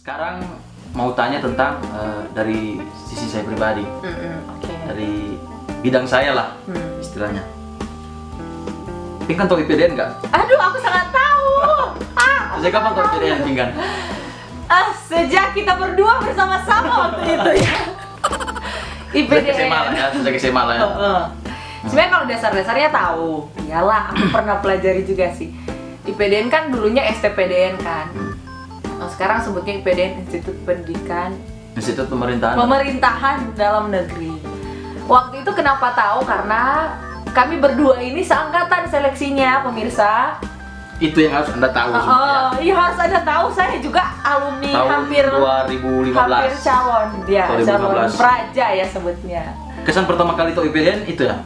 Sekarang mau tanya tentang dari sisi saya pribadi, Okay. dari bidang saya lah istilahnya. Ping kan tahu IPDN nggak? Aduh, aku sangat tahu. Sejak kapan tahu IPDN, Ping kan? Sejak kita berdua bersama-sama waktu itu ya. Sejak SMA lah ya, sejak SMA lah ya. Sebenarnya kalau dasar-dasarnya tahu, iyalah aku pernah pelajari juga sih. IPDN kan dulunya STPDN kan. Nah, sekarang sebutnya IPDN, Institut Pendidikan Institut Pemerintahan Dalam Negeri. Waktu itu kenapa tahu? Karena kami berdua ini seangkatan seleksinya, pemirsa. Itu yang harus Anda tahu sebenarnya. Iya harus Anda tahu, saya juga alumni Tahun hampir 2015. hampir calon, ya 2015. calon praja ya sebutnya. Kesan pertama kali tahu IPDN itu ya?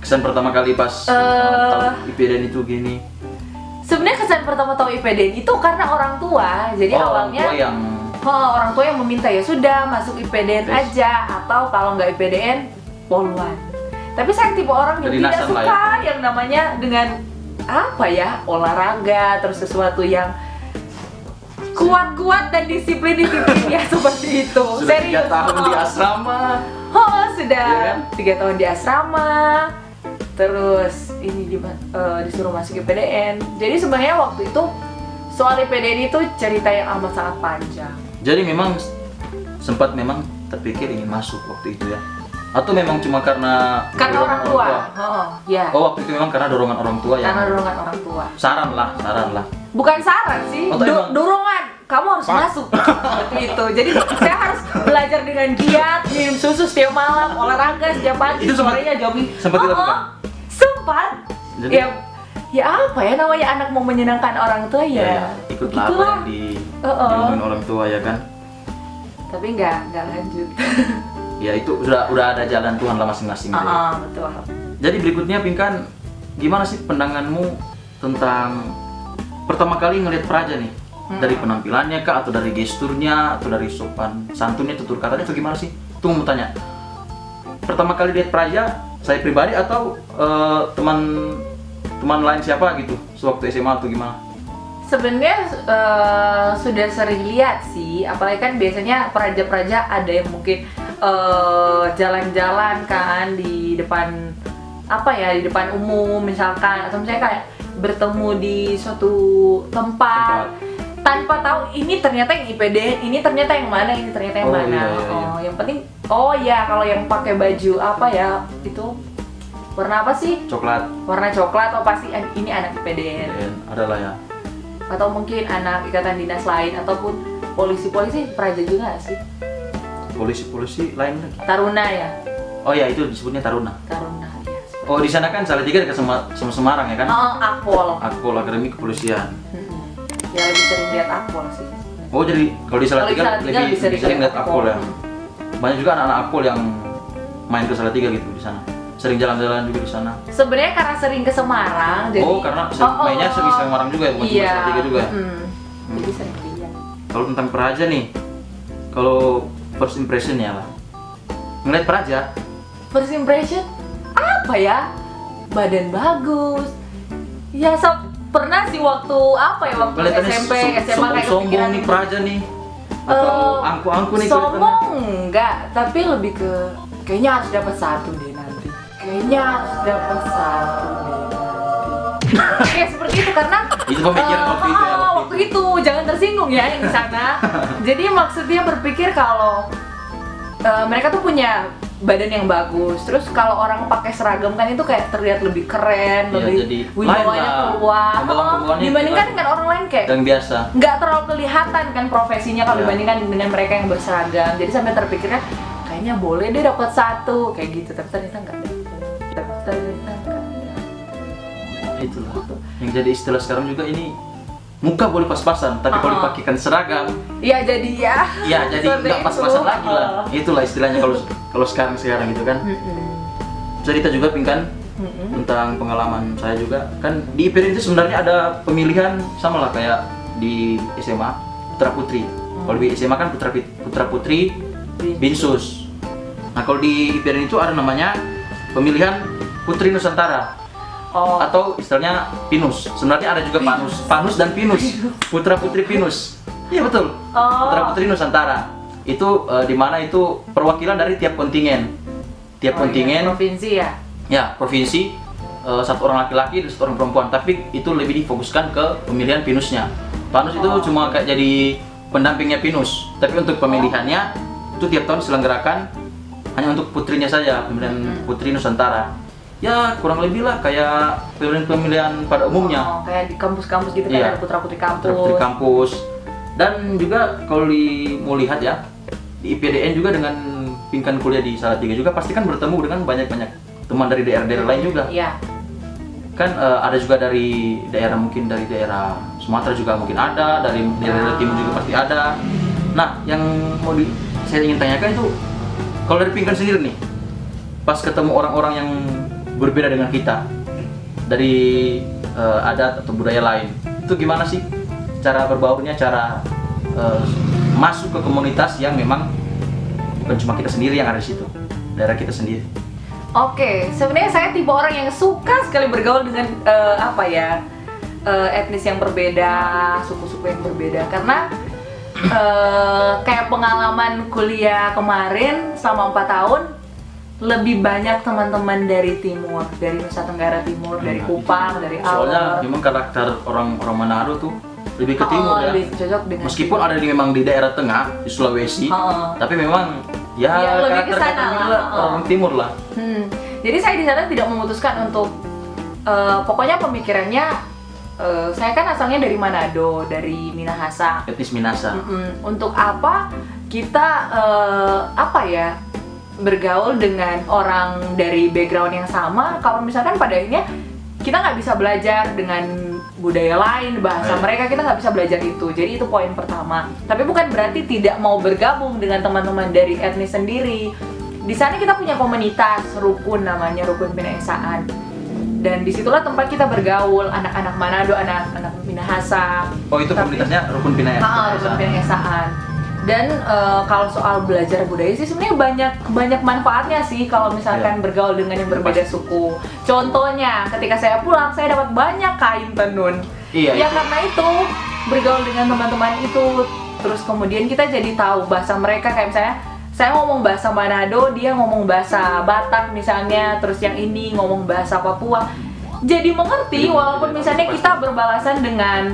Kesan pertama kali pas tahu IPDN itu gini. Sebenarnya kesan pertama tahu IPDN itu karena orang tua. Jadi awalnya orang tua yang meminta, ya sudah masuk IPDN aja, atau kalau nggak IPDN poluan. Tapi saya tipe orang yang tidak suka yang namanya dengan apa ya, olahraga terus sesuatu yang kuat-kuat dan disiplin ya seperti itu. Sudah 3 tahun di asrama. Sudah ya kan? 3 tahun di asrama. Terus ini disuruh masuk IPDN. Jadi sebenarnya waktu itu soal IPDN itu cerita yang amat sangat panjang. Jadi memang sempat terpikir ingin masuk waktu itu ya? Atau memang cuma karena orang tua? Ya. Oh, waktu itu memang karena dorongan orang tua ya? Karena dorongan orang tua. Saran lah. Bukan saran sih, dorongan. Kamu harus masuk seperti itu. Jadi saya harus belajar dengan giat, minum susu setiap malam, olahraga setiap pagi, sorenya jogging. Sempat dilakukan? Sempat. Jadi, ya apa ya namanya anak mau menyenangkan orang tua ya. Ikutlah apa yang diomongin orang tua ya kan. Tapi nggak lanjut. Ya itu udah ada jalan Tuhan lah masing-masing. Betul. Jadi berikutnya Pinkan, gimana sih pandanganmu tentang pertama kali ngelihat Praja nih? Dari penampilannya kah, atau dari gesturnya, atau dari sopan santunnya, tutur katanya, atau gimana sih? Tunggu mau tanya. Pertama kali lihat Praja, saya pribadi atau teman lain siapa gitu, sewaktu SMA atau gimana? Sebenarnya sudah sering lihat sih, apalagi kan biasanya praja-praja ada yang mungkin jalan-jalan kan di depan di depan umum misalkan, atau misalnya kayak bertemu di suatu tempat tanpa tahu ini ternyata yang IPDN, ini ternyata yang mana, ini ternyata yang mana. Iya. Yang penting kalau yang pakai baju itu warna apa sih? Coklat. Warna coklat, pasti ini anak IPDN. Adalah ya. Atau mungkin anak ikatan dinas lain, ataupun polisi praja juga nggak sih? Polisi lain lagi. Taruna ya? Oh ya, itu disebutnya Taruna. Taruna ya. Oh, di sana kan Salatiga dekat sama Semarang ya kan? Akpol Akademi Kepolisian. Ya lebih sering lihat Akpol sih. Oh, jadi kalau di Salatiga lebih sering lihat Akpol ya. Banyak juga anak-anak Akpol yang main ke Salatiga gitu di sana. Sering jalan-jalan juga di sana. Sebenarnya karena sering ke Semarang, jadi karena mainnya sering ke Semarang juga ya, bukan cuma Salatiga juga ya. Jadi sering lihat. Kalau tentang Praja nih, kalau first impression ya lah. Ngeliat Praja. First impression apa ya? Badan bagus. Ya pernah sih waktu SMP, SMA kayak sombong nih Praja nih. Atau angku-angku nih kelihatannya. Sombong enggak, tapi lebih ke kayaknya harus dapat 1 deh nanti. Kayaknya harus dapat 1 deh nanti. Kayak seperti itu karena itu pemikiran waktu itu ya. Waktu itu jangan tersinggung ya yang di sana. Jadi maksudnya berpikir kalau mereka tuh punya badan yang bagus. Terus kalau orang pakai seragam kan itu kayak terlihat lebih keren, lebih wibawanya keluar. Dibandingkan dengan orang lain kayak yang biasa. Nggak terlalu kelihatan kan profesinya kalau dibandingkan dengan mereka yang berseragam. Jadi sampai terpikirnya kayaknya boleh deh dapat 1 kayak gitu. Tapi ternyata nggak dapet. Itulah. Yang jadi istilah sekarang juga ini muka boleh pas-pasan, tapi kalau dipakaikan seragam, iya jadi nggak pas-pasan lagi lah. Itulah istilahnya kalau sekarang gitu kan. Cerita juga Pinkan tentang pengalaman saya juga kan di IPDN itu sebenarnya ada pemilihan sama lah kayak di SMA putra putri. Kalau di SMA kan putra putri binsus. Nah kalau di IPDN itu ada namanya pemilihan Putri Nusantara. Atau istilahnya Pinus. Sebenarnya ada juga Panus dan Pinus. Putra Putri Pinus. Iya betul. Putra Putri Nusantara. Itu di mana itu perwakilan dari tiap kontingen. Tiap kontingen. Iya, provinsi ya? Ya, provinsi. Satu orang laki-laki dan satu orang perempuan. Tapi itu lebih difokuskan ke pemilihan pinusnya. Panus itu cuma kayak jadi pendampingnya pinus. Tapi untuk pemilihannya itu tiap tahun diselenggarakan hanya untuk putrinya saja, pemilihan Putri Nusantara. Ya kurang lebih lah kayak pemilihan pada umumnya. Kayak di kampus-kampus gitu kan, ada putra-putri kampus. Putra-putri kampus. Dan juga kalau mau lihat ya, di IPDN juga dengan Pinkan kuliah di Salatiga juga pasti kan bertemu dengan banyak-banyak teman dari daerah-daerah lain juga. Iya. Kan ada juga dari daerah, mungkin dari daerah Sumatera juga mungkin ada, dari daerah timur juga pasti ada. Nah, yang saya ingin tanyakan itu, kalau dari Pinkan sendiri nih, pas ketemu orang-orang yang berbeda dengan kita, dari adat atau budaya lain, itu gimana sih cara berbaurnya, cara masuk ke komunitas yang memang bukan cuma kita sendiri yang ada di situ, daerah kita sendiri. Oke, sebenarnya saya tipe orang yang suka sekali bergaul dengan etnis yang berbeda, suku-suku yang berbeda. Karena kayak pengalaman kuliah kemarin selama 4 tahun, lebih banyak teman-teman dari timur, dari Nusa Tenggara Timur, dari Kupang, dari Alor. Soalnya memang karakter orang Manado tuh lebih ke timur ya. Lebih cocok dengan meskipun ada memang di daerah tengah, di Sulawesi, tapi memang lebih ke sana orang timur lah. Jadi saya di sana tidak memutuskan untuk pokoknya pemikirannya saya kan asalnya dari Manado, dari Minahasa. Etnis Minahasa. Untuk apa kita bergaul dengan orang dari background yang sama kalau misalkan pada akhirnya kita nggak bisa belajar dengan budaya lain, bahasa mereka, kita nggak bisa belajar itu. Jadi itu poin pertama. Tapi bukan berarti tidak mau bergabung dengan teman-teman dari etnis sendiri. Di sana kita punya komunitas, rukun namanya, Rukun Pinaesaan. Dan disitulah tempat kita bergaul, anak-anak Manado, anak-anak Minahasa. Oh itu komunitasnya Rukun Pinaesaan. Rukun Pinaesaan. Dan kalau soal belajar budaya sih sebenarnya banyak manfaatnya sih kalau misalkan bergaul dengan yang berbeda suku. Contohnya, ketika saya pulang saya dapat banyak kain tenun. Iya. Karena itu bergaul dengan teman-teman itu, terus kemudian kita jadi tahu bahasa mereka. Kayak misalnya saya ngomong bahasa Manado, dia ngomong bahasa Batak misalnya, terus yang ini ngomong bahasa Papua. Jadi mengerti walaupun misalnya kita berbalasan dengan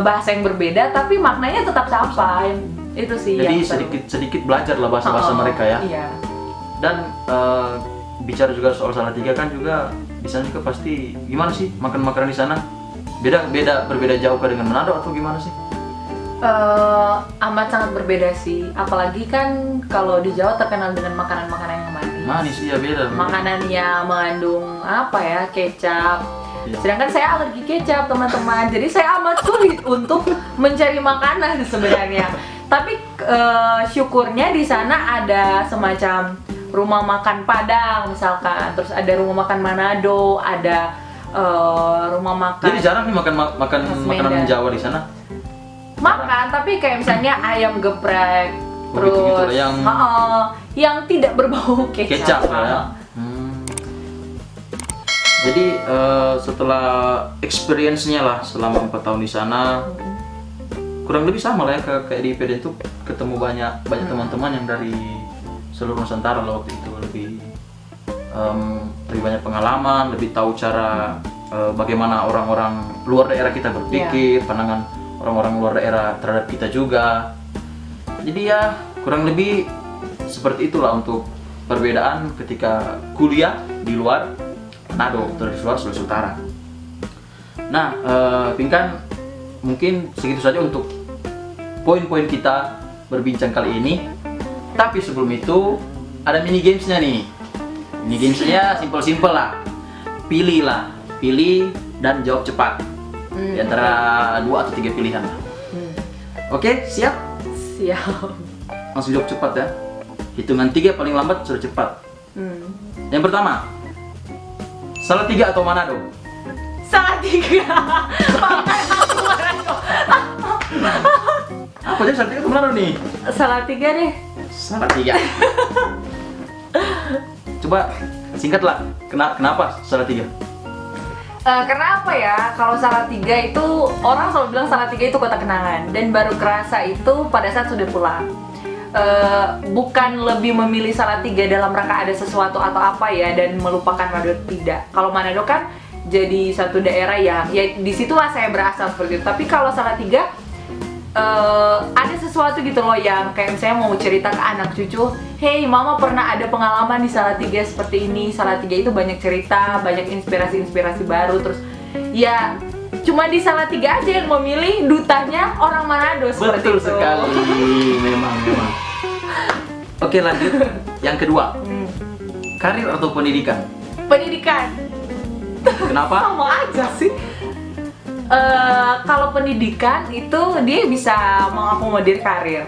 bahasa yang berbeda, tapi maknanya tetap sampai. Itu sih. Jadi sedikit belajar lah bahasa bahasa mereka ya. Iya. Dan bicara juga soal Salatiga kan juga di sana juga pasti gimana sih makan makanan di sana? Berbeda jauh kah dengan Manado atau gimana sih? Amat sangat berbeda sih. Apalagi kan kalau di Jawa terkenal dengan makanan-makanan yang manis. Manis iya beda. Makanannya mengandung kecap. Sedangkan saya alergi kecap, teman-teman. Jadi saya amat sulit untuk mencari makanan sebenarnya. Tapi syukurnya di sana ada semacam rumah makan Padang misalkan, terus ada rumah makan Manado, ada rumah makan. Jadi jarang nih makan makanan Jawa di sana. Makan, tapi kayak misalnya ayam geprek, terus gitu yang tidak berbau kecap. Ya. Jadi setelah experience-nya lah selama 4 tahun di sana, kurang lebih sama lah ya kayak di IPDN itu, ketemu banyak teman-teman yang dari seluruh Nusantara lah waktu itu, lebih banyak pengalaman, lebih tahu cara bagaimana orang-orang luar daerah kita berpikir, pandangan orang-orang luar daerah terhadap kita juga. Jadi ya kurang lebih seperti itulah untuk perbedaan ketika kuliah di luar Manado atau di luar Sulawesi Utara. Nah, Pinkan, mungkin segitu saja untuk poin-poin kita berbincang kali ini. Tapi sebelum itu ada mini gamesnya nih. Mini gamesnya simpel-simpel lah. Pilih dan jawab cepat. Di antara 2 atau 3 pilihan lah. Oke, siap? Siap. Langsung jawab cepat ya. Hitungan 3 paling lambat sudah cepat. Yang pertama, Salatiga atau Manado? Salatiga. Pakai aku Manado. Apa jadi Salatiga atau Manado nih? Salatiga deh. Salatiga. Coba singkatlah. Kenapa Salatiga? Karena apa ya, kalau Salatiga itu orang selalu bilang Salatiga itu kota kenangan, dan baru kerasa itu pada saat sudah pulang. Bukan lebih memilih Salatiga dalam rangka ada sesuatu atau apa ya, dan melupakan Manado, tidak. Kalau Manado kan jadi satu daerah yang ya disitulah saya berasal seperti itu. Tapi kalau Salatiga ada sesuatu gitu loh yang kayak misalnya mau cerita ke anak cucu, hey mama pernah ada pengalaman di Salatiga seperti ini. Salatiga itu banyak cerita, banyak inspirasi-inspirasi baru. Terus ya cuma di Salatiga aja yang memilih dutanya orang Manado seperti Betul itu. sekali, memang. Oke, lanjut. Yang kedua, karir atau pendidikan? Pendidikan. Kenapa? Sama aja sih. Kalau pendidikan itu dia bisa mengakomodir karir,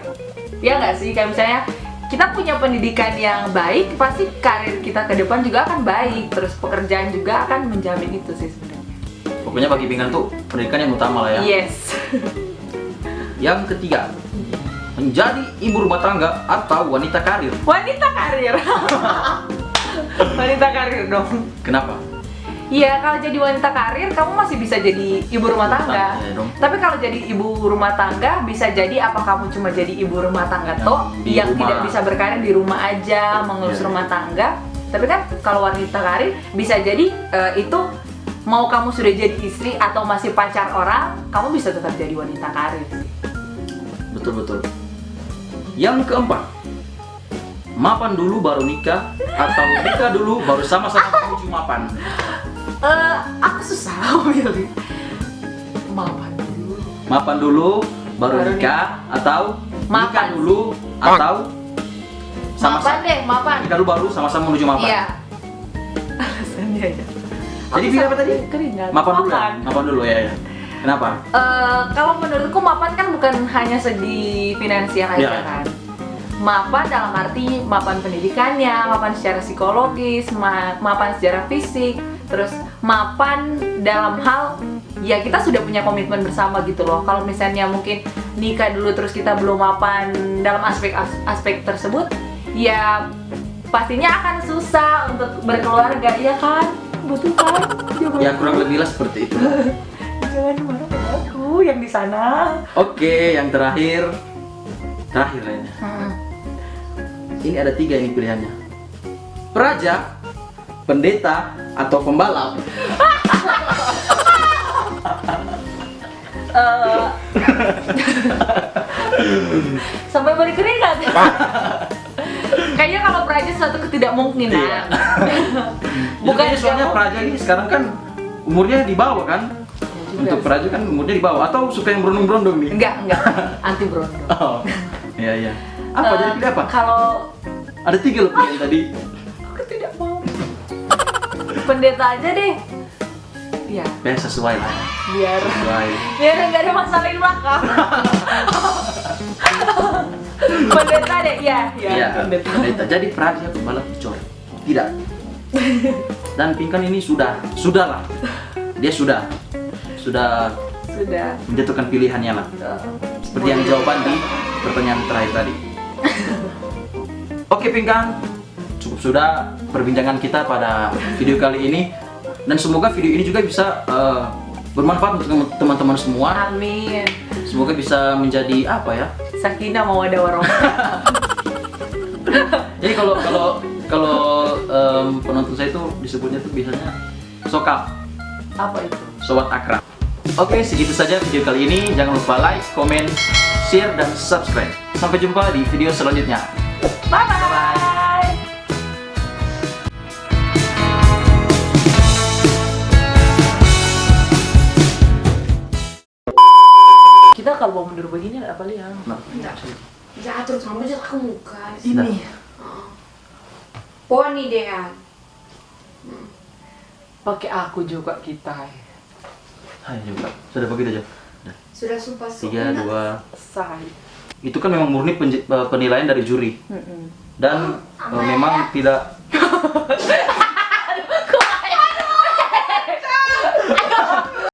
ya nggak sih? Kayak misalnya kita punya pendidikan yang baik, pasti karir kita ke depan juga akan baik. Terus pekerjaan juga akan menjamin itu sih sebenarnya. Pokoknya bagi Pinkan tuh pendidikan yang utama lah ya. Yes. Yang ketiga, menjadi ibu rumah tangga atau wanita karir? Wanita karir. Wanita karir dong. Kenapa? Iya, kalau jadi wanita karir, kamu masih bisa jadi ibu rumah tangga. Ya, dong. Tapi kalau jadi ibu rumah tangga, bisa jadi apa kamu cuma jadi ibu rumah tangga toh di yang rumah. tidak bisa berkarir di rumah aja, mengurus Ya. rumah tangga. Tapi kan kalau wanita karir, bisa jadi itu mau kamu sudah jadi istri atau masih pacar orang, kamu bisa tetap jadi wanita karir sih. Betul. Yang keempat, mapan dulu baru nikah atau nikah dulu baru sama-sama menuju mapan? Aku susah memilih. Mapan dulu baru nikah atau nikah Mapan. dulu atau Mapan sama-sama? deh, mapan. Nikah dulu baru sama-sama menuju mapan. Iya. Alasannya ya. Jadi pilih apa tadi? Keringat. Mapan dulu ya? Mapan dulu ya. Kenapa? Kalau menurutku mapan kan bukan hanya segi finansial aja Ya. kan. Mapan dalam arti mapan pendidikannya, mapan secara psikologis, mapan secara fisik, terus mapan dalam hal ya kita sudah punya komitmen bersama gitu loh. Kalau misalnya mungkin nikah dulu terus kita belum mapan dalam aspek tersebut, ya pastinya akan susah untuk berkeluarga, ya kan? Betul kan? Ya kurang lebih lah seperti itu. Jangan marah pada aku yang di sana. Oke, yang terakhir lainnya. Ini ada 3 ini pilihannya. Praja, pendeta, atau pembalap? Sampai berkeringat. Kayaknya kalau praja suatu ketidakmungkinan. Iya. Bukan Bukan soalnya kamu- praja ini sekarang kan umurnya di bawah kan? juga Untuk sih. praja kan umurnya di bawah, atau suka yang berondong-berondong nih? Enggak, anti brondong. Oh, iya. Apa jadi pilih apa? Kalau Ada 3 loh pilihan tadi. aku tidak mau. Pendeta aja deh. Ya, Ya sesuai lah. biar Sesuai. nggak ada masalah di belakang. Pendeta deh, ya, Iya, pendeta. pendeta. Jadi praja pembalap dicoret. Tidak. Dan Pinkan ini sudahlah. Dia sudah Sudah. menjatuhkan pilihannya lah. Seperti yang jawaban di pertanyaan terakhir tadi. Oke Pinkan, cukup sudah perbincangan kita pada video kali ini. Dan semoga video ini juga bisa bermanfaat untuk teman-teman semua. Amin. Semoga bisa menjadi apa ya? Sakinah mawaddah warahmah. Jadi kalau penonton saya itu disebutnya tuh biasanya sokap, Apa itu? sobat akrab. Oke, segitu saja video kali ini. Jangan lupa like, komen, share, dan subscribe. Sampai jumpa di video selanjutnya. Bye bye. Kita kalau mau mundur begini ada apa liang? Nah, Jatuh sama aja ke muka. ini. Poni deh. Pakai aku juga kita. Hai juga. Sudah begitu aja. Sudah sumpah 3, 2. Say. Itu kan memang murni penilaian dari juri. Dan memang tidak